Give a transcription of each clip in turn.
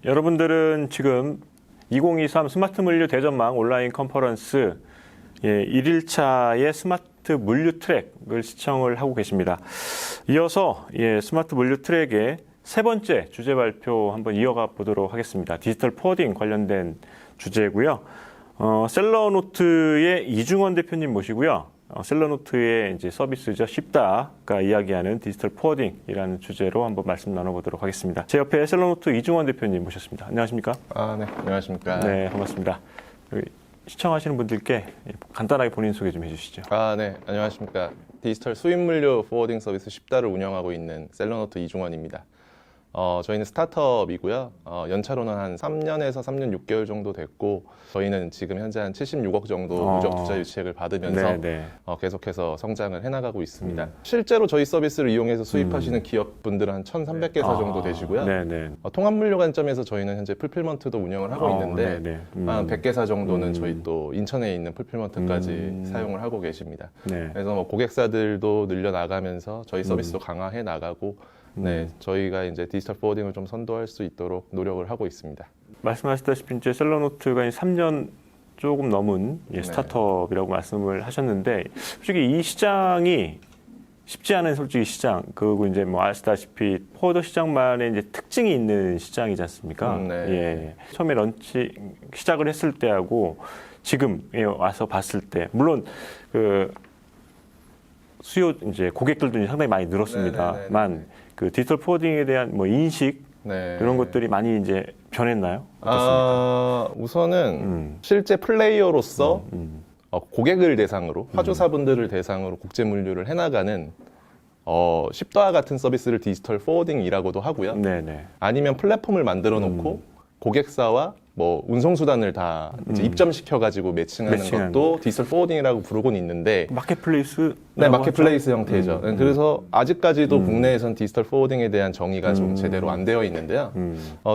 여러분들은 지금 2023 스마트 물류 대전망 온라인 컨퍼런스 1일차의 스마트 물류 트랙을 시청을 하고 계십니다. 이어서 스마트 물류 트랙의 세 번째 주제 발표 한번 이어가 보도록 하겠습니다. 디지털 포워딩 관련된 주제고요. 셀러노트의 이중원 대표님 모시고요. 셀러노트의 이제 서비스죠. 쉽다가 이야기하는 디지털 포워딩이라는 주제로 한번 말씀 나눠보도록 하겠습니다. 제 옆에 셀러노트 이중원 대표님 모셨습니다. 안녕하십니까? 네. 안녕하십니까? 네, 반갑습니다. 시청하시는 분들께 간단하게 본인 소개 좀 해주시죠. 네. 안녕하십니까? 디지털 수입물류 포워딩 서비스 쉽다를 운영하고 있는 셀러노트 이중원입니다. 저희는 스타트업이고요. 연차로는 한 3년에서 3년 6개월 정도 됐고, 저희는 지금 현재 한 76억 정도 누적 투자 유치액을 받으면서 계속해서 성장을 해나가고 있습니다. 실제로 저희 서비스를 이용해서 수입하시는 기업분들은 한 1,300개사 정도 되시고요. 통합물류 관점에서 저희는 현재 풀필먼트도 운영을 하고 있는데, 한 100개사 정도는 저희 또 인천에 있는 풀필먼트까지 사용을 하고 계십니다. 그래서 고객사들도 늘려나가면서 저희 서비스도 강화해 나가고, 저희가 이제 디지털 포워딩을 좀 선도할 수 있도록 노력을 하고 있습니다. 말씀하셨다시피 이제 셀러노트가 3년 조금 넘은 스타트업이라고 말씀을 하셨는데, 솔직히 이 시장이 쉽지 않은 시장, 그리고 이제 뭐 아시다시피 포워더 시장만의 이제 특징이 있는 시장이지 않습니까? 처음에 시작을 했을 때하고 지금 와서 봤을 때, 물론 수요 이제 고객들도 상당히 많이 늘었습니다만. 그 디지털 포워딩에 대한 뭐 인식 이런 것들이 많이 이제 변했나요? 어떻습니까? 우선은 실제 플레이어로서 고객을 대상으로 화조사분들을 대상으로 국제 물류를 해나가는 쉽다 같은 서비스를 디지털 포워딩이라고도 하고요. 아니면 플랫폼을 만들어 놓고 고객사와 뭐 운송수단을 다 이제 입점시켜가지고 매칭하는 것도 디지털 포워딩이라고 부르곤 있는데, 마켓플레이스? 마켓플레이스 형태죠. 그래서 아직까지도 국내에선 디지털 포워딩에 대한 정의가 좀 제대로 안 되어 있는데요.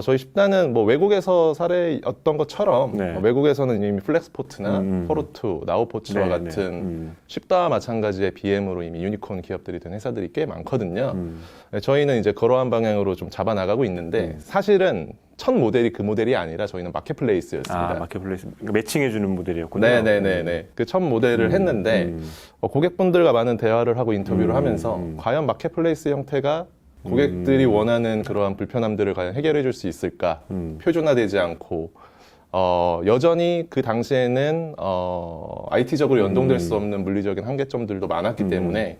저희 쉽다는 뭐 외국에서 사례였던 것처럼 외국에서는 이미 플렉스포트나 포르투, 나우포츠와 같은 쉽다와 마찬가지의 BM으로 이미 유니콘 기업들이 된 회사들이 꽤 많거든요. 저희는 이제 그러한 방향으로 좀 잡아나가고 있는데, 사실은 첫 모델이 그 모델이 아니라 저희는 마켓플레이스였습니다. 마켓플레이스. 그러니까 매칭해주는 모델이었군요. 그 첫 모델을 했는데, 고객분들과 많은 대화를 하고 인터뷰를 하면서, 과연 마켓플레이스 형태가 고객들이 원하는 그러한 불편함들을 과연 해결해 줄 수 있을까? 표준화되지 않고, 여전히 그 당시에는, IT적으로 연동될 수 없는 물리적인 한계점들도 많았기 때문에,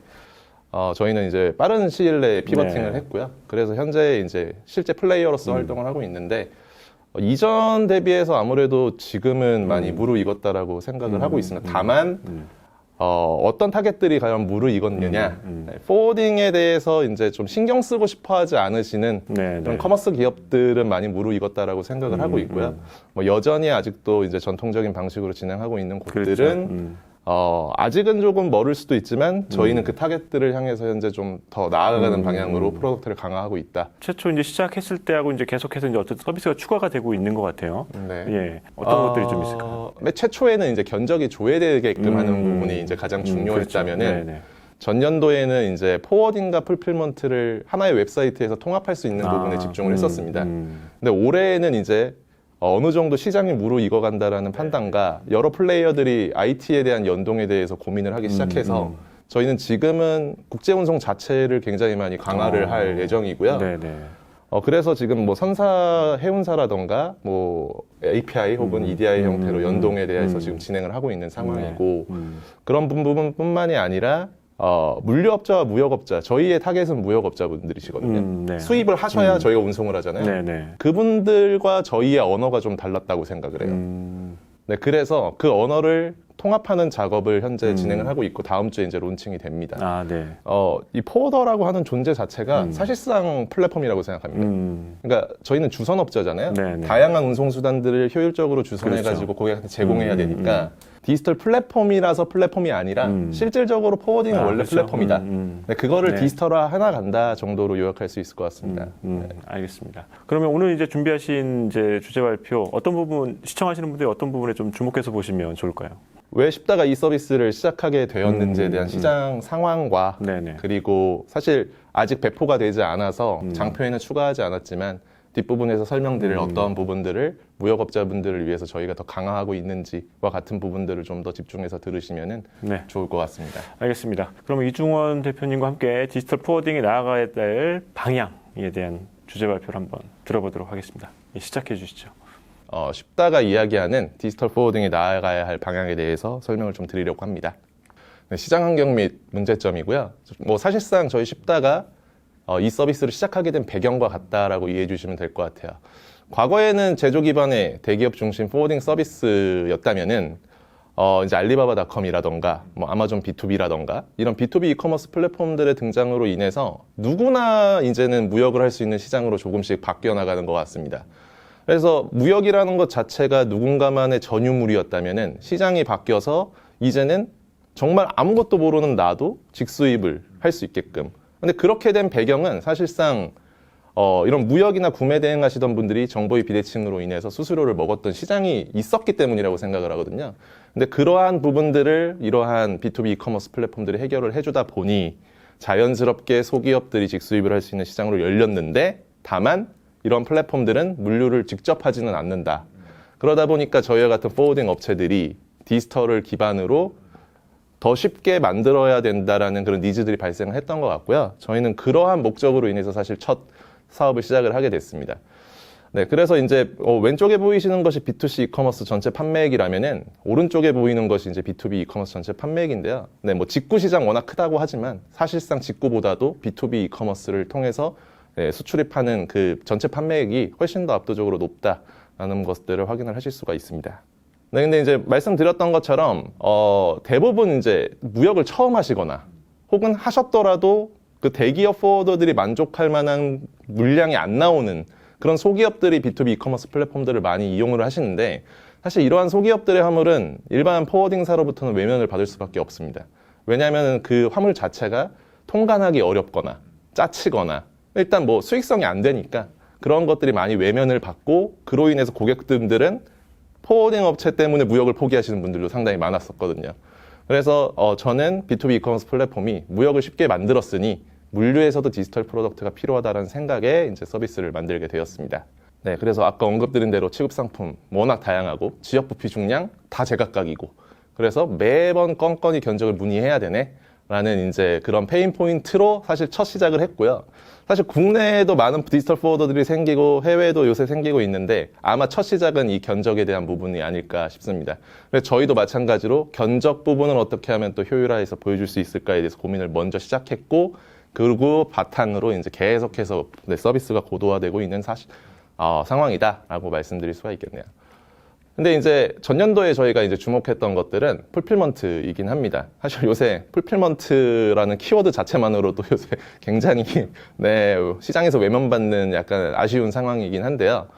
저희는 이제 빠른 시일 내에 피버팅을 했고요. 그래서 현재 이제 실제 플레이어로서 활동을 하고 있는데, 이전 대비해서 아무래도 지금은 많이 무르익었다라고 생각을 하고 있습니다. 다만, 어떤 타겟들이 과연 무르익었느냐, 포워딩에 대해서 이제 좀 신경 쓰고 싶어 하지 않으시는 그런 커머스 기업들은 많이 무르익었다라고 생각을 하고 있고요. 뭐 여전히 아직도 이제 전통적인 방식으로 진행하고 있는 곳들은 아직은 조금 멀을 수도 있지만 저희는 그 타겟들을 향해서 현재 좀 더 나아가는 방향으로 프로덕트를 강화하고 있다. 최초 이제 시작했을 때하고 이제 계속해서 이제 어떤 서비스가 추가가 되고 있는 것 같아요. 어떤 것들이 좀 있을까요? 맨 최초에는 이제 견적이 조회되게끔 하는 부분이 이제 가장 중요했다면은 전년도에는 이제 포워딩과 풀필먼트를 하나의 웹사이트에서 통합할 수 있는 부분에 집중을 했었습니다. 근데 올해는 이제 어느 정도 시장이 무르익어간다라는 판단과 여러 플레이어들이 IT에 대한 연동에 대해서 고민을 하기 시작해서 저희는 지금은 국제운송 자체를 굉장히 많이 강화를 할 예정이고요. 그래서 지금 뭐 선사 해운사라던가 뭐 API 혹은 EDI 형태로 연동에 대해서 지금 진행을 하고 있는 상황이고, 그런 부분뿐만이 아니라 물류업자와 무역업자, 저희의 타겟은 무역업자분들이시거든요. 수입을 하셔야 저희가 운송을 하잖아요. 그분들과 저희의 언어가 좀 달랐다고 생각을 해요. 그래서 그 언어를 통합하는 작업을 현재 진행을 하고 있고, 다음 주에 이제 론칭이 됩니다. 이 포워더라고 하는 존재 자체가 사실상 플랫폼이라고 생각합니다. 그러니까 저희는 주선업자잖아요. 다양한 운송수단들을 효율적으로 주선해가지고 고객한테 제공해야 되니까, 디지털 플랫폼이라서 플랫폼이 아니라 실질적으로 포워딩은 원래 플랫폼이다. 그거를 디지털화 해나간다 정도로 요약할 수 있을 것 같습니다. 알겠습니다. 그러면 오늘 이제 준비하신 이제 주제 발표, 어떤 부분, 시청하시는 분들이 어떤 부분에 좀 주목해서 보시면 좋을까요? 왜 쉽다가 이 서비스를 시작하게 되었는지에 대한 시장 상황과 그리고 사실 아직 배포가 되지 않아서 장표에는 추가하지 않았지만 뒷부분에서 설명드릴 어떠한 부분들을 무역업자분들을 위해서 저희가 더 강화하고 있는지와 같은 부분들을 좀 더 집중해서 들으시면 네. 좋을 것 같습니다. 알겠습니다. 그럼 이중원 대표님과 함께 디지털 포워딩이 나아가야 될 방향에 대한 주제 발표를 한번 들어보도록 하겠습니다. 시작해 주시죠. 쉽다가 이야기하는 디지털 포워딩이 나아가야 할 방향에 대해서 설명을 좀 드리려고 합니다. 네, 시장 환경 및 문제점이고요. 뭐 사실상 저희 쉽다가 이 서비스를 시작하게 된 배경과 같다라고 이해해 주시면 될 것 같아요. 과거에는 제조 기반의 대기업 중심 포워딩 서비스였다면은 이제 알리바바닷컴이라던가 뭐 아마존 B2B라던가 이런 B2B 이커머스 플랫폼들의 등장으로 인해서 누구나 이제는 무역을 할 수 있는 시장으로 조금씩 바뀌어 나가는 것 같습니다. 그래서 무역이라는 것 자체가 누군가만의 전유물이었다면은 시장이 바뀌어서 이제는 정말 아무것도 모르는 나도 직수입을 할 수 있게끔. 근데 그렇게 된 배경은 사실상 이런 무역이나 구매 대행하시던 분들이 정보의 비대칭으로 인해서 수수료를 먹었던 시장이 있었기 때문이라고 생각을 하거든요. 근데 그러한 부분들을 이러한 B2B 이커머스 플랫폼들이 해결을 해주다 보니 자연스럽게 소기업들이 직수입을 할 수 있는 시장으로 열렸는데 다만 이런 플랫폼들은 물류를 직접 하지는 않는다. 그러다 보니까 저희와 같은 포워딩 업체들이 디지털을 기반으로 더 쉽게 만들어야 된다라는 그런 니즈들이 발생을 했던 것 같고요. 저희는 그러한 목적으로 인해서 사실 첫 사업을 시작을 하게 됐습니다. 네, 그래서 이제 왼쪽에 보이시는 것이 B2C 이커머스 전체 판매액이라면은 오른쪽에 보이는 것이 이제 B2B 이커머스 전체 판매액인데요. 네, 뭐 직구 시장 워낙 크다고 하지만 사실상 직구보다도 B2B 이커머스를 통해서 수출입하는 그 전체 판매액이 훨씬 더 압도적으로 높다라는 것들을 확인을 하실 수가 있습니다. 네, 근데 이제 말씀드렸던 것처럼 대부분 이제 무역을 처음 하시거나 혹은 하셨더라도 그 대기업 포워더들이 만족할 만한 물량이 안 나오는 그런 소기업들이 B2B 이커머스 플랫폼들을 많이 이용을 하시는데 사실 이러한 소기업들의 화물은 일반 포워딩사로부터는 외면을 받을 수밖에 없습니다. 왜냐하면 그 화물 자체가 통관하기 어렵거나 짜치거나 일단 뭐 수익성이 안 되니까 그런 것들이 많이 외면을 받고 그로 인해서 고객들은 포워딩 업체 때문에 무역을 포기하시는 분들도 상당히 많았었거든요. 그래서 저는 B2B 이커머스 플랫폼이 무역을 쉽게 만들었으니 물류에서도 디지털 프로덕트가 필요하다는 생각에 이제 서비스를 만들게 되었습니다. 네, 그래서 아까 언급드린 대로 취급 상품 워낙 다양하고 지역 부피 중량 다 제각각이고 그래서 매번 건건이 견적을 문의해야 되네 라는 이제 그런 페인 포인트로 사실 첫 시작을 했고요. 사실 국내에도 많은 디지털 포워더들이 생기고 해외에도 요새 생기고 있는데 아마 첫 시작은 이 견적에 대한 부분이 아닐까 싶습니다. 그래서 저희도 마찬가지로 견적 부분을 어떻게 하면 또 효율화해서 보여줄 수 있을까에 대해서 고민을 먼저 시작했고 그리고 바탕으로 이제 계속해서 서비스가 고도화되고 있는 상황이다라고 말씀드릴 수가 있겠네요. 근데 이제 전년도에 저희가 이제 주목했던 것들은 풀필먼트이긴 합니다. 사실 요새 풀필먼트라는 키워드 자체만으로도 요새 굉장히 시장에서 외면받는 약간 아쉬운 상황이긴 한데요.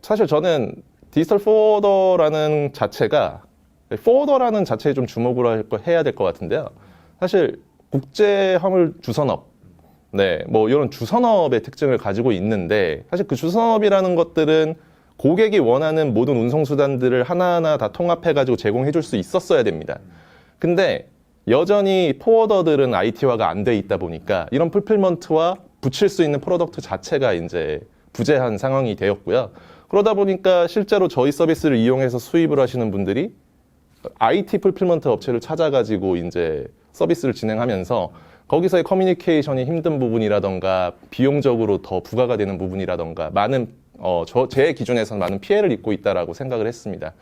사실 저는 디지털 포워더라는 자체가 포워더라는 자체에 좀 주목을 해야 될 것 같은데요. 사실 국제 화물 주선업, 뭐 이런 주선업의 특징을 가지고 있는데 사실 그 주선업이라는 것들은 고객이 원하는 모든 운송수단들을 하나하나 다 통합해가지고 제공해 줄 수 있었어야 됩니다. 근데 여전히 포워더들은 IT화가 안 돼 있다 보니까 이런 풀필먼트와 붙일 수 있는 프로덕트 자체가 이제 부재한 상황이 되었고요. 그러다 보니까 실제로 저희 서비스를 이용해서 수입을 하시는 분들이 IT 풀필먼트 업체를 찾아가지고 이제 서비스를 진행하면서 거기서의 커뮤니케이션이 힘든 부분이라던가 비용적으로 더 부과가 되는 부분이라던가 많은 제 기준에서는 많은 피해를 입고 있다라고 생각을 했습니다.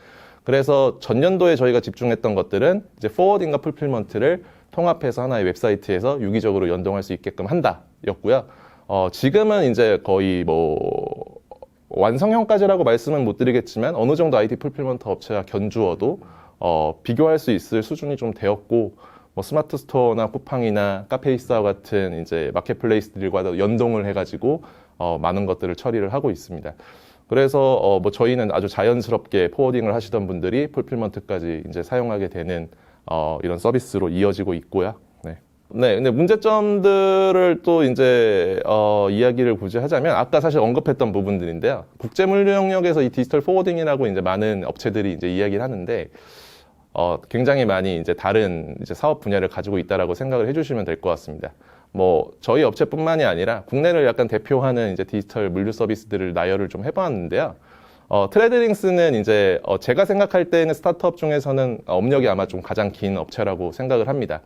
그래서 전년도에 저희가 집중했던 것들은 이제 포워딩과 풀필먼트를 통합해서 하나의 웹사이트에서 유기적으로 연동할 수 있게끔 한다였고요. 지금은 이제 거의 뭐 완성형까지라고 말씀은 못 드리겠지만 어느 정도 IT 풀필먼트 업체와 견주어도 비교할 수 있을 수준이 좀 되었고 뭐 스마트 스토어나 쿠팡이나 카페이스와 같은 이제 마켓플레이스들과도 연동을 해가지고 많은 것들을 처리를 하고 있습니다. 그래서 뭐 저희는 아주 자연스럽게 포워딩을 하시던 분들이 풀필먼트까지 이제 사용하게 되는 이런 서비스로 이어지고 있고요. 근데 문제점들을 또 이제 이야기를 굳이 하자면 아까 사실 언급했던 부분들인데요. 국제 물류 영역에서 이 디지털 포워딩이라고 이제 많은 업체들이 이제 이야기를 하는데 굉장히 많이 이제 다른 이제 사업 분야를 가지고 있다라고 생각을 해주시면 될 것 같습니다. 뭐 저희 업체뿐만이 아니라 국내를 약간 대표하는 이제 디지털 물류 서비스들을 나열을 좀 해봤는데요. 트레드링스는 이제 제가 생각할 때는 스타트업 중에서는 업력이 아마 좀 가장 긴 업체라고 생각을 합니다.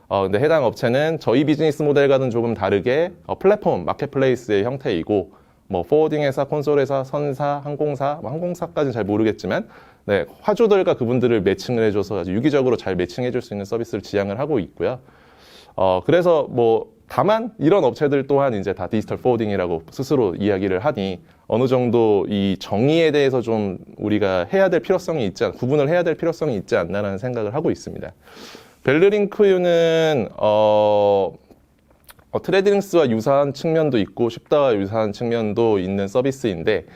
근데 해당 업체는 저희 비즈니스 모델과는 조금 다르게 플랫폼, 마켓플레이스의 형태이고 뭐 포워딩 회사, 콘솔 회사, 선사, 항공사, 뭐 항공사까지는 잘 모르겠지만 네, 화주들과 그분들을 매칭을 해줘서 아주 유기적으로 잘 매칭해줄 수 있는 서비스를 지향을 하고 있고요. 그래서 뭐 다만 이런 업체들 또한 이제 다 디지털 포워딩이라고 스스로 이야기를 하니 어느 정도 이 정의에 대해서 좀 우리가 해야 될 필요성이 구분을 해야 될 필요성이 있지 않나라는 생각을 하고 있습니다. 벨르링크유는 트레드링스와 유사한 측면도 있고 쉽다와 유사한 측면도 있는 서비스인데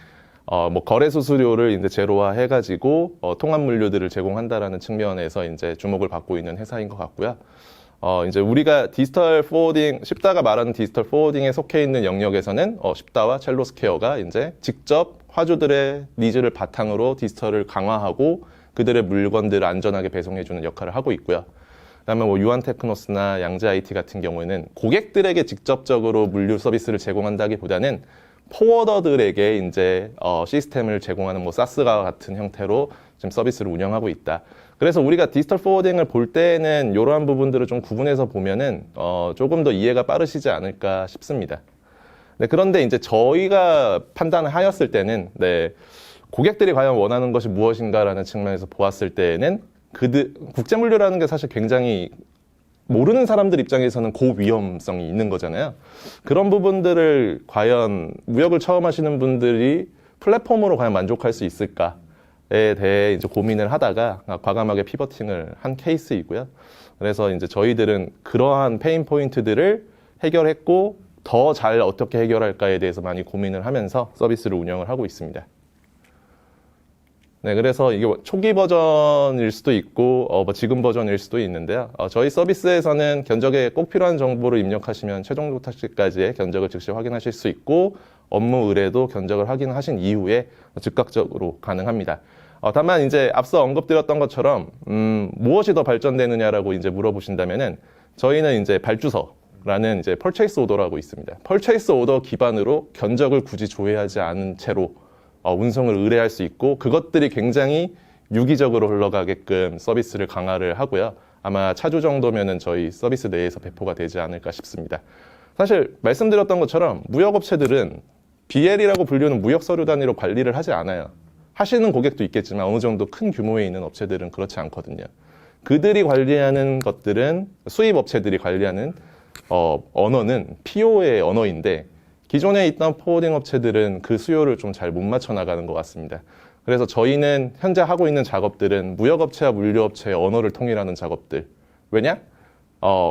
뭐 거래 수수료를 이제 제로화 해가지고 통합 물류들을 제공한다라는 측면에서 이제 주목을 받고 있는 회사인 것 같고요. 이제 우리가 디지털 포워딩, 쉽다가 말하는 디지털 포워딩에 속해 있는 영역에서는 쉽다와 첼로스케어가 이제 직접 화주들의 니즈를 바탕으로 디지털을 강화하고 그들의 물건들을 안전하게 배송해주는 역할을 하고 있고요. 그다음에 뭐 유한테크노스나 양재 IT 같은 경우에는 고객들에게 직접적으로 물류 서비스를 제공한다기보다는 포워더들에게 이제 시스템을 제공하는 뭐 사스가 같은 형태로 지금 서비스를 운영하고 있다. 그래서 우리가 디지털 포워딩을 볼 때는 이러한 부분들을 좀 구분해서 보면은 조금 더 이해가 빠르시지 않을까 싶습니다. 네, 그런데 이제 저희가 판단을 하였을 때는 네, 고객들이 과연 원하는 것이 무엇인가라는 측면에서 보았을 때는 국제물류라는 게 사실 굉장히 모르는 사람들 입장에서는 고위험성이 있는 거잖아요. 그런 부분들을 과연 무역을 처음 하시는 분들이 플랫폼으로 과연 만족할 수 있을까에 대해 이제 고민을 하다가 과감하게 피버팅을 한 케이스이고요. 그래서 이제 저희들은 그러한 페인 포인트들을 해결했고 더 잘 어떻게 해결할까에 대해서 많이 고민을 하면서 서비스를 운영을 하고 있습니다. 네, 그래서 이게 초기 버전일 수도 있고, 뭐 지금 버전일 수도 있는데요. 저희 서비스에서는 견적에 꼭 필요한 정보를 입력하시면 최종 도착지까지의 견적을 즉시 확인하실 수 있고, 업무 의뢰도 견적을 확인하신 이후에 즉각적으로 가능합니다. 다만 이제 앞서 언급드렸던 것처럼, 무엇이 더 발전되느냐라고 이제 물어보신다면은, 저희는 이제 발주서라는 이제 펄체이스 오더라고 있습니다. 펄체이스 오더 기반으로 견적을 굳이 조회하지 않은 채로 운송을 의뢰할 수 있고 그것들이 굉장히 유기적으로 흘러가게끔 서비스를 강화를 하고요. 아마 차주 정도면은 저희 서비스 내에서 배포가 되지 않을까 싶습니다. 사실 말씀드렸던 것처럼 무역업체들은 BL이라고 불리는 무역서류 단위로 관리를 하지 않아요. 하시는 고객도 있겠지만 어느 정도 큰 규모에 있는 업체들은 그렇지 않거든요. 그들이 관리하는 것들은 수입업체들이 관리하는 언어는 PO의 언어인데 기존에 있던 포워딩 업체들은 그 수요를 좀 잘 못 맞춰 나가는 것 같습니다. 그래서 저희는 현재 하고 있는 작업들은 무역업체와 물류업체의 언어를 통일하는 작업들. 왜냐?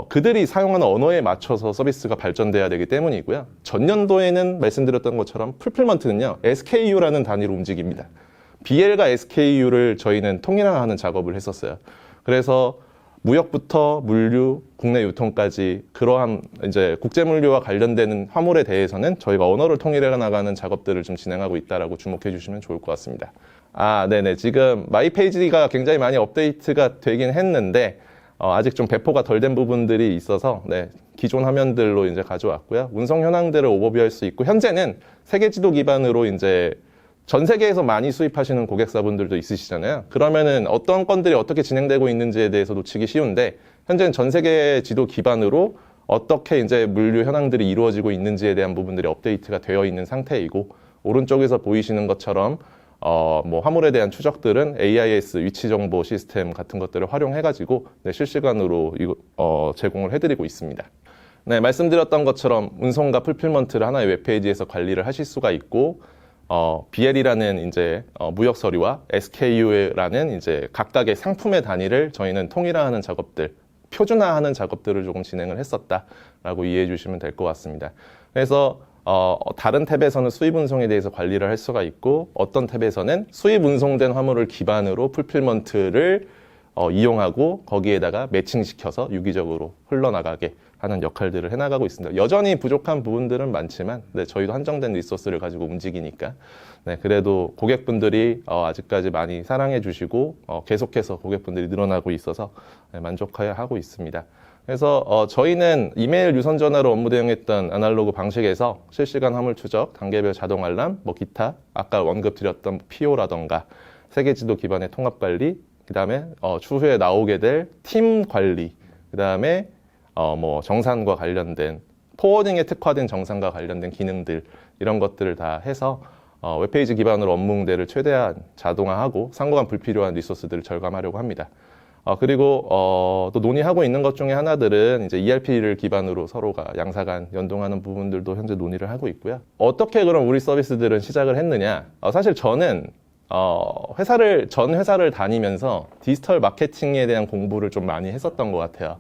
그들이 사용하는 언어에 맞춰서 서비스가 발전돼야 되기 때문이고요. 전년도에는 말씀드렸던 것처럼 풀필먼트는요, SKU라는 단위로 움직입니다. BL과 SKU를 저희는 통일화하는 작업을 했었어요. 그래서 무역부터 물류, 국내 유통까지 그러한 이제 국제물류와 관련되는 화물에 대해서는 저희가 언어를 통일해 나가는 작업들을 좀 진행하고 있다라고 주목해 주시면 좋을 것 같습니다. 네네. 지금 마이 페이지가 굉장히 많이 업데이트가 되긴 했는데, 아직 좀 배포가 덜 된 부분들이 있어서, 네. 기존 화면들로 이제 가져왔고요. 운송 현황들을 오버뷰할 수 있고, 현재는 세계 지도 기반으로 이제 전 세계에서 많이 수입하시는 고객사분들도 있으시잖아요. 그러면은 어떤 건들이 어떻게 진행되고 있는지에 대해서 놓치기 쉬운데, 현재는 전 세계 지도 기반으로 어떻게 이제 물류 현황들이 이루어지고 있는지에 대한 부분들이 업데이트가 되어 있는 상태이고, 오른쪽에서 보이시는 것처럼 뭐 화물에 대한 추적들은 AIS 위치 정보 시스템 같은 것들을 활용해가지고 네, 실시간으로 제공을 해드리고 있습니다. 네, 말씀드렸던 것처럼 운송과 풀필먼트를 하나의 웹페이지에서 관리를 하실 수가 있고, BL이라는 이제 무역 서류와 SKU라는 이제 각각의 상품의 단위를 저희는 통일화하는 작업들, 표준화하는 작업들을 조금 진행을 했었다라고 이해해 주시면 될 것 같습니다. 그래서 다른 탭에서는 수입 운송에 대해서 관리를 할 수가 있고, 어떤 탭에서는 수입 운송된 화물을 기반으로 풀필먼트를 이용하고 거기에다가 매칭시켜서 유기적으로 흘러나가게 하는 역할들을 해나가고 있습니다. 여전히 부족한 부분들은 많지만 네, 저희도 한정된 리소스를 가지고 움직이니까 네, 그래도 고객분들이 아직까지 많이 사랑해 주시고 계속해서 고객분들이 늘어나고 있어서 네, 만족하고 있습니다. 그래서 저희는 이메일 유선 전화로 업무 대응했던 아날로그 방식에서 실시간 화물 추적, 단계별 자동 알람, 뭐 기타, 아까 언급드렸던 PO라던가 세계 지도 기반의 통합 관리, 그다음에 추후에 나오게 될 팀 관리, 그다음에 뭐 정산과 관련된 포워딩에 특화된 정산과 관련된 기능들 이런 것들을 다 해서 웹페이지 기반으로 업무 응대를 최대한 자동화하고 상호간 불필요한 리소스들을 절감하려고 합니다. 그리고 또 논의하고 있는 것 중에 하나들은 이제 ERP를 기반으로 서로가 양사간 연동하는 부분들도 현재 논의를 하고 있고요. 어떻게 그럼 우리 서비스들은 시작을 했느냐? 사실 저는 전 회사를 다니면서 디지털 마케팅에 대한 공부를 좀 많이 했었던 것 같아요.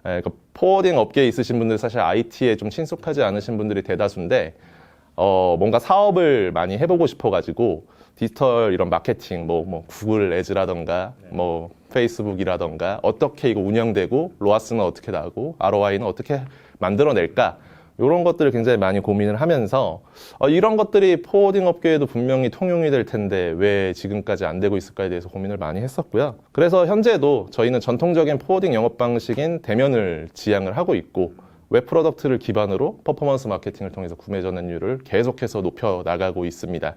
그러니까 포워딩 업계에 있으신 분들 사실 IT에 좀 친숙하지 않으신 분들이 대다수인데 뭔가 사업을 많이 해보고 싶어가지고 디지털 이런 마케팅, 뭐 구글 애즈라던가, 뭐 페이스북이라던가 어떻게 이거 운영되고 로아스는 어떻게 나고 ROI는 어떻게 만들어낼까 이런 것들을 굉장히 많이 고민을 하면서 이런 것들이 포워딩 업계에도 분명히 통용이 될 텐데 왜 지금까지 안 되고 있을까에 대해서 고민을 많이 했었고요. 그래서 현재도 저희는 전통적인 포워딩 영업 방식인 대면을 지향을 하고 있고 웹 프로덕트를 기반으로 퍼포먼스 마케팅을 통해서 구매 전환율을 계속해서 높여 나가고 있습니다.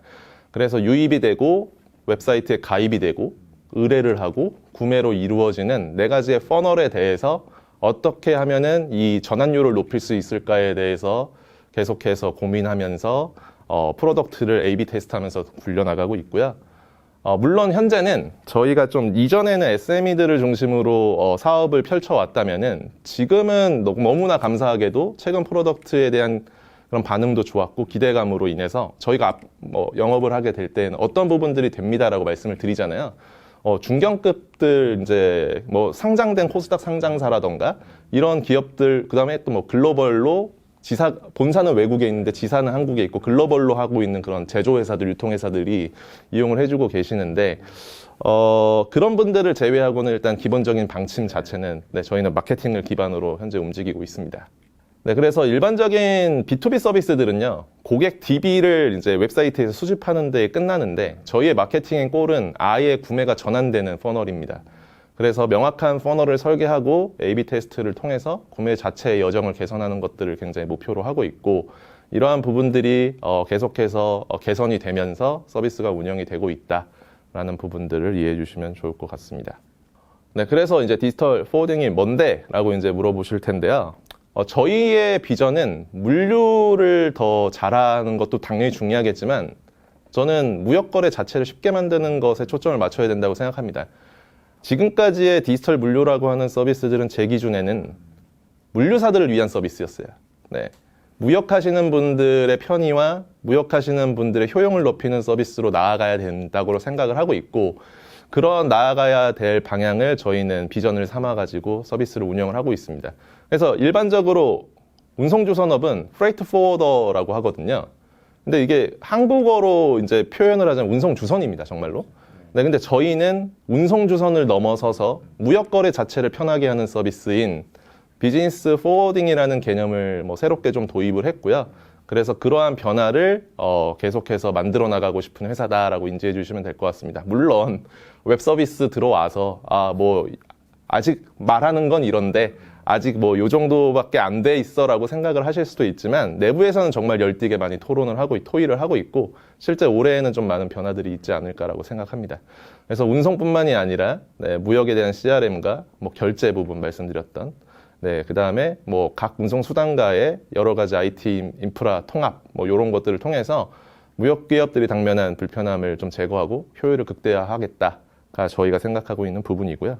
그래서 유입이 되고 웹사이트에 가입이 되고 의뢰를 하고 구매로 이루어지는 4가지의 퍼널에 대해서 어떻게 하면은 이 전환율을 높일 수 있을까에 대해서 계속해서 고민하면서 프로덕트를 A/B 테스트하면서 굴려나가고 있고요. 물론 현재는 저희가 좀 이전에는 SME들을 중심으로 사업을 펼쳐왔다면은 지금은 너무나 감사하게도 최근 프로덕트에 대한 그런 반응도 좋았고 기대감으로 인해서 저희가 영업을 하게 될 때는 어떤 부분들이 됩니다라고 말씀을 드리잖아요. 중견급들 이제 뭐 상장된 코스닥 상장사라던가 이런 기업들 그다음에 또 뭐 글로벌로 본사는 외국에 있는데 지사는 한국에 있고 글로벌로 하고 있는 그런 제조회사들, 유통회사들이 이용을 해주고 계시는데 그런 분들을 제외하고는 일단 기본적인 방침 자체는 저희는 마케팅을 기반으로 현재 움직이고 있습니다. 네, 그래서 일반적인 B2B 서비스들은요, 고객 DB를 이제 웹사이트에서 수집하는 데 끝나는데, 저희의 마케팅의 골은 아예 구매가 전환되는 퍼널입니다. 그래서 명확한 퍼널을 설계하고 A/B 테스트를 통해서 구매 자체의 여정을 개선하는 것들을 굉장히 목표로 하고 있고, 이러한 부분들이 계속해서 개선이 되면서 서비스가 운영이 되고 있다라는 부분들을 이해해 주시면 좋을 것 같습니다. 네, 그래서 이제 디지털 포워딩이 뭔데? 라고 이제 물어보실 텐데요. 저희의 비전은 물류를 더 잘하는 것도 당연히 중요하겠지만 저는 무역거래 자체를 쉽게 만드는 것에 초점을 맞춰야 된다고 생각합니다. 지금까지의 디지털 물류라고 하는 서비스들은 제 기준에는 물류사들을 위한 서비스였어요. 네. 무역하시는 분들의 편의와 무역하시는 분들의 효용을 높이는 서비스로 나아가야 된다고 생각을 하고 있고 그런 나아가야 될 방향을 저희는 비전을 삼아가지고 서비스를 운영을 하고 있습니다. 그래서 일반적으로 운송주선업은 프레이트 포워더라고 하거든요. 근데 이게 한국어로 이제 표현을 하자면 운송주선입니다, 정말로. 네, 근데 저희는 운송주선을 넘어서서 무역거래 자체를 편하게 하는 서비스인 비즈니스 포워딩이라는 개념을 새롭게 좀 도입을 했고요. 그래서 그러한 변화를 계속해서 만들어 나가고 싶은 회사다라고 인지해 주시면 될 것 같습니다. 물론 웹 서비스 들어와서 아직 말하는 건 이런데 아직 요 정도밖에 안 돼 있어라고 생각을 하실 수도 있지만 내부에서는 정말 열띠게 많이 토의를 하고 있고 실제 올해에는 좀 많은 변화들이 있지 않을까라고 생각합니다. 그래서 운송뿐만이 아니라 무역에 대한 CRM과 결제 부분 말씀드렸던 그 다음에 각 운송 수단과의 여러 가지 IT 인프라 통합 이런 것들을 통해서 무역 기업들이 당면한 불편함을 좀 제거하고 효율을 극대화하겠다가 저희가 생각하고 있는 부분이고요.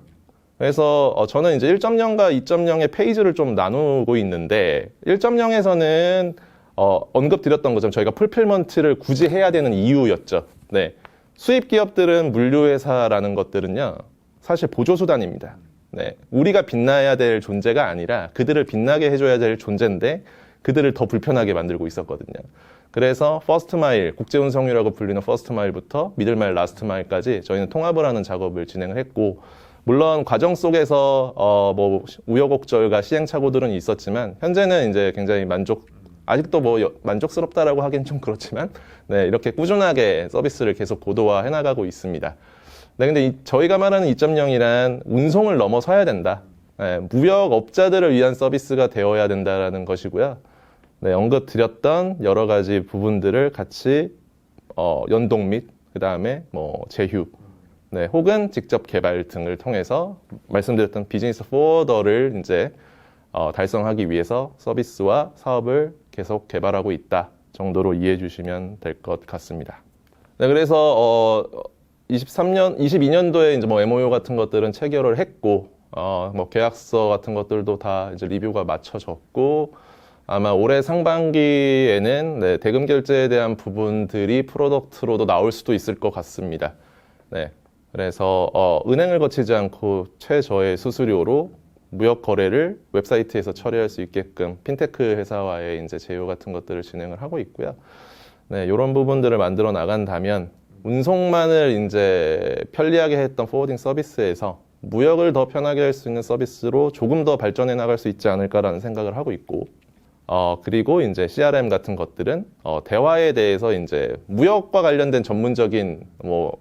그래서 저는 이제 1.0과 2.0의 페이지를 좀 나누고 있는데 1.0에서는 언급드렸던 것처럼 저희가 풀필먼트를 굳이 해야 되는 이유였죠. 네. 수입 기업들은 물류회사라는 것들은요 사실 보조수단입니다. 네. 우리가 빛나야 될 존재가 아니라 그들을 빛나게 해줘야 될 존재인데 그들을 더 불편하게 만들고 있었거든요. 그래서 퍼스트 마일, 국제운송이라고 불리는 퍼스트 마일부터 미들 마일, 라스트 마일까지 저희는 통합을 하는 작업을 진행을 했고 물론 과정 속에서 우여곡절과 시행착오들은 있었지만 현재는 이제 굉장히 아직도 만족스럽다라고 하긴 좀 그렇지만 이렇게 꾸준하게 서비스를 계속 고도화해 나가고 있습니다. 근데 저희가 말하는 2.0이란 운송을 넘어서야 된다. 네, 무역업자들을 위한 서비스가 되어야 된다라는 것이고요. 네, 언급드렸던 여러 가지 부분들을 같이 연동 및 그다음에 뭐 제휴, 네, 혹은 직접 개발 등을 통해서 말씀드렸던 비즈니스 포워더를 이제 달성하기 위해서 서비스와 사업을 계속 개발하고 있다 정도로 이해해 주시면 될 것 같습니다. 네, 그래서 22년도에 이제 뭐 MOU 같은 것들은 체결을 했고, 뭐 계약서 같은 것들도 다 이제 리뷰가 마쳐졌고, 아마 올해 상반기에는 네, 대금 결제에 대한 부분들이 프로덕트로도 나올 수도 있을 것 같습니다. 네, 그래서 은행을 거치지 않고 최저의 수수료로 무역 거래를 웹사이트에서 처리할 수 있게끔 핀테크 회사와의 이제 제휴 같은 것들을 진행을 하고 있고요. 네, 이런 부분들을 만들어 나간다면 운송만을 이제 편리하게 했던 포워딩 서비스에서 무역을 더 편하게 할 수 있는 서비스로 조금 더 발전해 나갈 수 있지 않을까라는 생각을 하고 있고, 그리고 이제 CRM 같은 것들은 대화에 대해서 이제 무역과 관련된 전문적인 뭐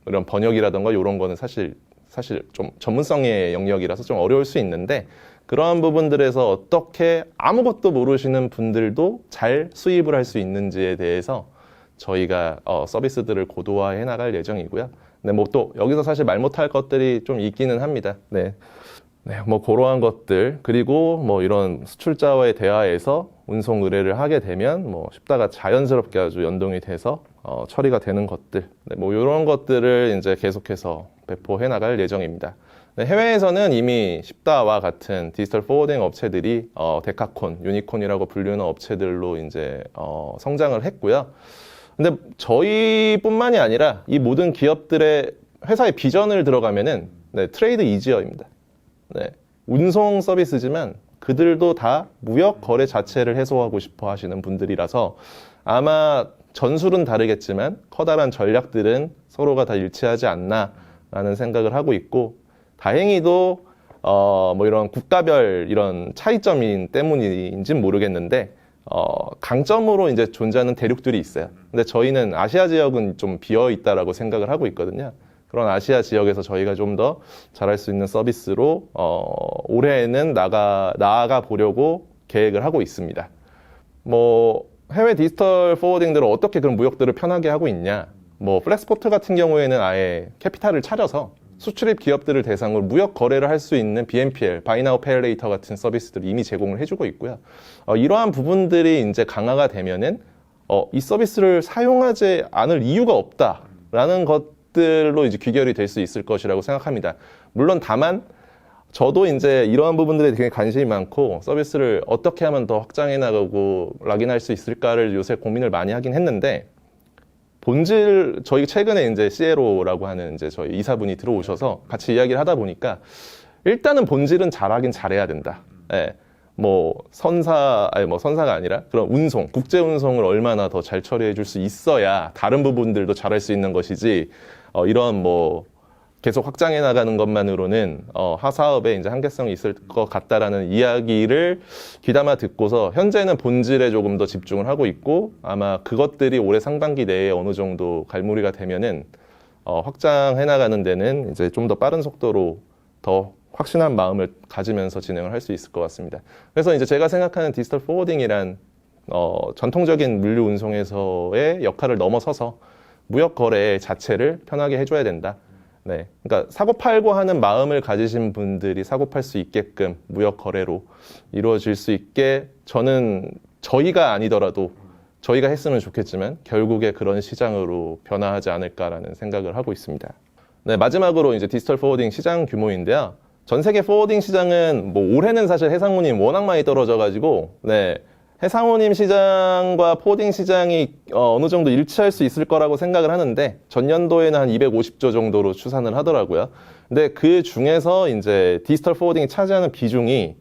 이런 번역이라던가 이런 거는 사실 좀 전문성의 영역이라서 좀 어려울 수 있는데, 그러한 부분들에서 어떻게 아무것도 모르시는 분들도 잘 수입을 할 수 있는지에 대해서 저희가 서비스들을 고도화해 나갈 예정이고요. 네, 뭐 또 여기서 사실 말 못할 것들이 좀 있기는 합니다. 네. 네, 뭐 그러한 것들, 그리고 뭐 이런 수출자와의 대화에서 운송 의뢰를 하게 되면 뭐 쉽다가 자연스럽게 아주 연동이 돼서 처리가 되는 것들, 네, 뭐 이런 것들을 이제 계속해서 배포해 나갈 예정입니다. 네, 해외에서는 이미 쉽다와 같은 디지털 포워딩 업체들이 데카콘, 유니콘이라고 불리는 업체들로 이제 성장을 했고요. 근데 저희뿐만이 아니라 이 모든 기업들의 회사의 비전을 들어가면은 네, 트레이드 이지어입니다. 네, 운송 서비스지만 그들도 다 무역 거래 자체를 해소하고 싶어 하시는 분들이라서 아마 전술은 다르겠지만 커다란 전략들은 서로가 다 일치하지 않나라는 생각을 하고 있고, 다행히도 뭐 이런 국가별 이런 차이점 때문인지는 모르겠는데 강점으로 이제 존재하는 대륙들이 있어요. 근데 저희는 아시아 지역은 좀 비어 있다라고 생각을 하고 있거든요. 그런 아시아 지역에서 저희가 좀 더 잘할 수 있는 서비스로 올해에는 나아가 보려고 계획을 하고 있습니다. 뭐 해외 디지털 포워딩들은 어떻게 그런 무역들을 편하게 하고 있냐? 뭐 플렉스포트 같은 경우에는 아예 캐피탈을 차려서 수출입 기업들을 대상으로 무역 거래를 할 수 있는 BNPL, Buy Now Pay Later 같은 서비스들을 이미 제공을 해주고 있고요. 이러한 부분들이 이제 강화가 되면은 이 서비스를 사용하지 않을 이유가 없다라는 것들로 이제 귀결이 될 수 있을 것이라고 생각합니다. 물론 다만 저도 이제 이러한 부분들에 되게 관심이 많고 서비스를 어떻게 하면 더 확장해 나가고 락인할 수 있을까를 요새 고민을 많이 하긴 했는데, 본질, 저희 최근에 이제 CLO라고 하는 이제 저희 이사분이 들어오셔서 같이 이야기를 하다 보니까 일단은 본질은 잘하긴 잘해야 된다. 예. 뭐 선사가 아니라 그런 운송, 국제 운송을 얼마나 더 잘 처리해 줄 수 있어야 다른 부분들도 잘할 수 있는 것이지, 이런 뭐 계속 확장해 나가는 것만으로는 하사업에 이제 한계성이 있을 것 같다라는 이야기를 귀담아 듣고서 현재는 본질에 조금 더 집중을 하고 있고, 아마 그것들이 올해 상반기 내에 어느 정도 갈무리가 되면은 확장해 나가는 데는 이제 좀 더 빠른 속도로 더 확신한 마음을 가지면서 진행을 할 수 있을 것 같습니다. 그래서 이제 제가 생각하는 디지털 포워딩이란 전통적인 물류 운송에서의 역할을 넘어서서 무역 거래 자체를 편하게 해줘야 된다. 네, 그러니까 사고 팔고 하는 마음을 가지신 분들이 사고 팔 수 있게끔 무역 거래로 이루어질 수 있게, 저는 저희가 아니더라도 저희가 했으면 좋겠지만 결국에 그런 시장으로 변화하지 않을까라는 생각을 하고 있습니다. 네, 마지막으로 이제 디지털 포워딩 시장 규모인데요. 전 세계 포워딩 시장은 뭐 올해는 사실 해상운임이 워낙 많이 떨어져가지고 네, 해상운임 시장과 포워딩 시장이 어느 정도 일치할 수 있을 거라고 생각을 하는데, 전년도에는 한 250조 정도로 추산을 하더라고요. 근데 그 중에서 이제 디지털 포워딩이 차지하는 비중이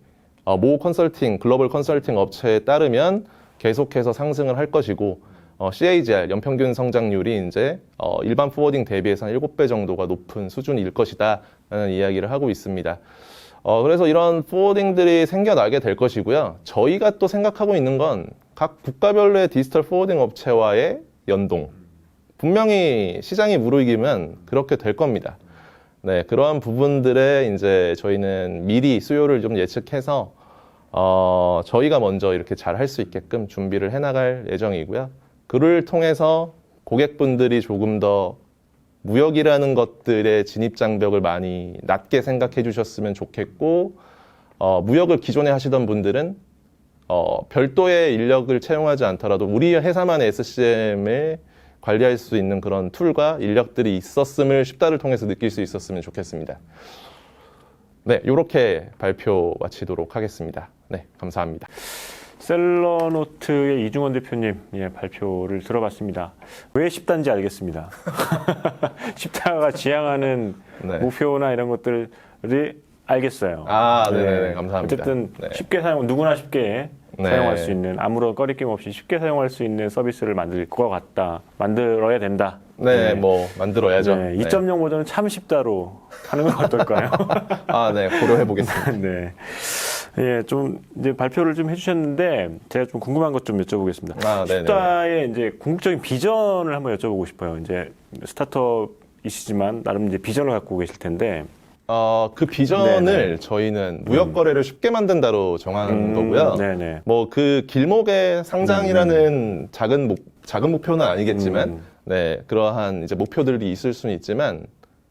모 컨설팅, 글로벌 컨설팅 업체에 따르면 계속해서 상승을 할 것이고, CAGR, 연평균 성장률이 이제 일반 포워딩 대비해서 한 7배 정도가 높은 수준일 것이다 라는 이야기를 하고 있습니다. 그래서 이런 포워딩들이 생겨나게 될 것이고요. 저희가 또 생각하고 있는 건 각 국가별로의 디지털 포워딩 업체와의 연동. 분명히 시장이 무르익으면 그렇게 될 겁니다. 네, 그러한 부분들에 이제 저희는 미리 수요를 좀 예측해서 저희가 먼저 이렇게 잘 할 수 있게끔 준비를 해나갈 예정이고요. 그를 통해서 고객분들이 조금 더 무역이라는 것들의 진입 장벽을 많이 낮게 생각해 주셨으면 좋겠고, 무역을 기존에 하시던 분들은 별도의 인력을 채용하지 않더라도 우리 회사만의 SCM을 관리할 수 있는 그런 툴과 인력들이 있었음을 10달을 통해서 느낄 수 있었으면 좋겠습니다. 네, 이렇게 발표 마치도록 하겠습니다. 네, 감사합니다. 셀러노트의 이중원 대표님 발표를 들어봤습니다. 왜 10단지 알겠습니다. 10다가 지향하는 네. 목표나 이런 것들이 알겠어요. 네네, 감사합니다. 어쨌든 네. 쉽게 누구나 쉽게 네. 사용할 수 있는, 아무런 꺼리낌 없이 쉽게 사용할 수 있는 서비스를 만들 것 같다. 만들어야 된다. 네, 뭐 만들어야죠. 네, 2.0 버전은 참 10다로 하는 건 어떨까요? 네, 고려해 보겠습니다. 네. 예, 좀 이제 발표를 좀 해주셨는데 제가 좀 궁금한 것 좀 여쭤보겠습니다. 네네. 10다의 이제 궁극적인 비전을 한번 여쭤보고 싶어요. 이제 스타트업이시지만 나름 이제 비전을 갖고 계실 텐데. 그 비전을 네네. 저희는 무역 거래를 쉽게 만든다로 정한 거고요. 네네. 뭐 그 길목의 상장이라는 작은 목표는 아니겠지만, 네, 그러한 이제 목표들이 있을 수는 있지만,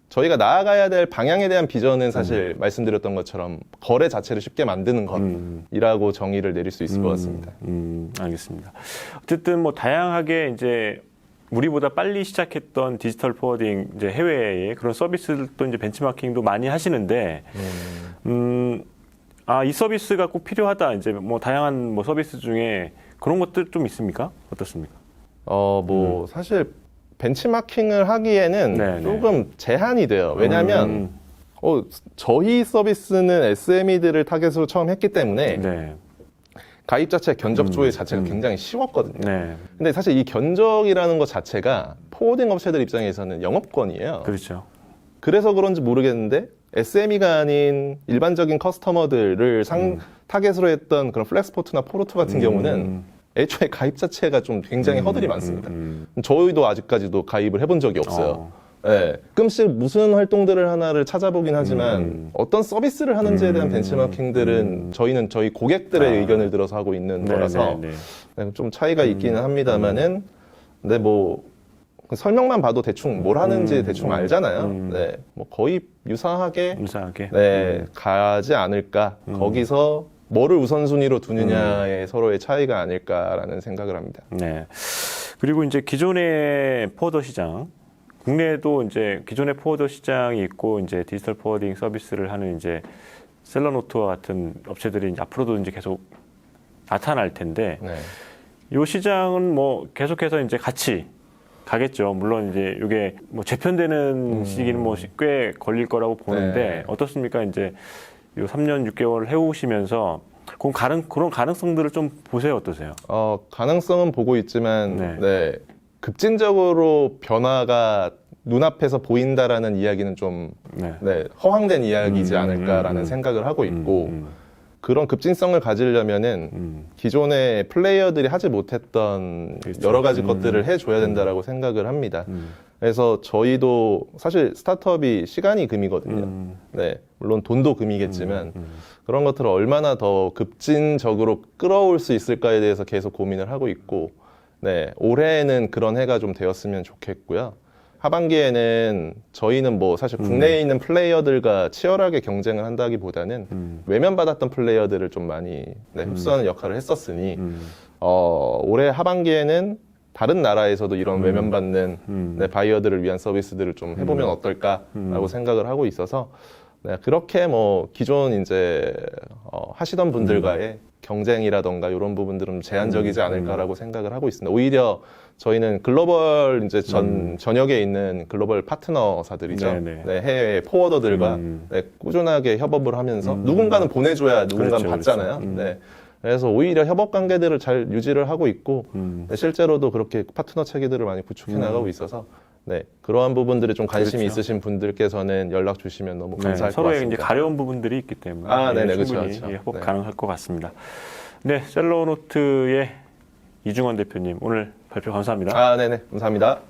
저희가 나아가야 될 방향에 대한 비전은 사실 말씀드렸던 것처럼 거래 자체를 쉽게 만드는 것이라고 정의를 내릴 수 있을 것 같습니다. 알겠습니다. 어쨌든 뭐 다양하게 이제 우리보다 빨리 시작했던 디지털 포워딩 이제 해외의 그런 서비스들도 이제 벤치마킹도 많이 하시는데, 이 서비스가 꼭 필요하다. 이제 뭐 다양한 뭐 서비스 중에 그런 것들 좀 있습니까? 어떻습니까? 사실 벤치마킹을 하기에는 네네. 조금 제한이 돼요. 왜냐하면 저희 서비스는 SME들을 타겟으로 처음 했기 때문에 네. 가입 자체 견적 조회 자체가 굉장히 쉬웠거든요. 네. 근데 사실 이 견적이라는 것 자체가 포워딩 업체들 입장에서는 영업권이에요. 그렇죠. 그래서 그런지 모르겠는데 SME가 아닌 일반적인 커스터머들을 타겟으로 했던 그런 플렉스포트나 포르투 같은 경우는 애초에 가입 자체가 좀 굉장히 허들이 많습니다. 저희도 아직까지도 가입을 해본 적이 없어요. 네, 가끔씩 무슨 활동들을 하나를 찾아보긴 하지만 어떤 서비스를 하는지에 대한 벤치마킹들은 저희는 저희 고객들의 의견을 들어서 하고 있는 거라서 네, 좀 차이가 있기는 합니다만은 근데 뭐 설명만 봐도 대충 뭘 하는지 대충 알잖아요. 네, 뭐 거의 유사하게 네, 가지 않을까. 거기서 뭐를 우선순위로 두느냐의 서로의 차이가 아닐까라는 생각을 합니다. 네. 그리고 이제 기존의 포워더 시장, 국내에도 이제 기존의 포워더 시장이 있고 이제 디지털 포워딩 서비스를 하는 이제 셀러노트와 같은 업체들이 이제 앞으로도 이제 계속 나타날 텐데, 네. 이 시장은 뭐 계속해서 이제 같이 가겠죠. 물론 이제 이게 뭐 재편되는 시기는 뭐 꽤 걸릴 거라고 보는데 네. 어떻습니까? 이제 요 3년 6개월 해오시면서 그런 가능성들을 좀 보세요. 어떠세요? 가능성은 보고 있지만 네, 급진적으로 변화가 눈앞에서 보인다라는 이야기는 좀 네, 허황된 이야기지 않을까라는 생각을 하고 있고 그런 급진성을 가지려면은 기존의 플레이어들이 하지 못했던 그렇죠. 여러 가지 것들을 해줘야 된다라고 생각을 합니다. 그래서 저희도 사실 스타트업이 시간이 금이거든요. 네, 물론 돈도 금이겠지만 그런 것들을 얼마나 더 급진적으로 끌어올 수 있을까에 대해서 계속 고민을 하고 있고, 네, 올해에는 그런 해가 좀 되었으면 좋겠고요. 하반기에는 저희는 뭐 사실 국내에 있는 플레이어들과 치열하게 경쟁을 한다기보다는 외면받았던 플레이어들을 좀 많이 네, 흡수하는 역할을 했었으니 올해 하반기에는 다른 나라에서도 이런 외면받는 네, 바이어들을 위한 서비스들을 좀 해보면 어떨까라고 생각을 하고 있어서 네, 그렇게 뭐 기존 이제 하시던 분들과의 경쟁이라던가 이런 부분들은 제한적이지 않을까라고 생각을 하고 있습니다. 오히려 저희는 글로벌 이제 전역에 있는 글로벌 파트너사들이죠. 네, 해외 포워더들과 네, 꾸준하게 협업을 하면서 누군가는 보내줘야 누군가는 받잖아요. 네. 그래서 오히려 협업 관계들을 잘 유지를 하고 있고 네, 실제로도 그렇게 파트너 체계들을 많이 구축해 나가고 있어서 네, 그러한 부분들에 좀 관심이 있으신 분들께서는 연락 주시면 너무 감사할 것 서로의 같습니다. 이제 가려운 부분들이 있기 때문에 네네, 충분히 그렇죠. 협업 네. 가능할 것 같습니다. 네, 셀러노트의 이중원 대표님 오늘 발표 감사합니다. 네네, 감사합니다.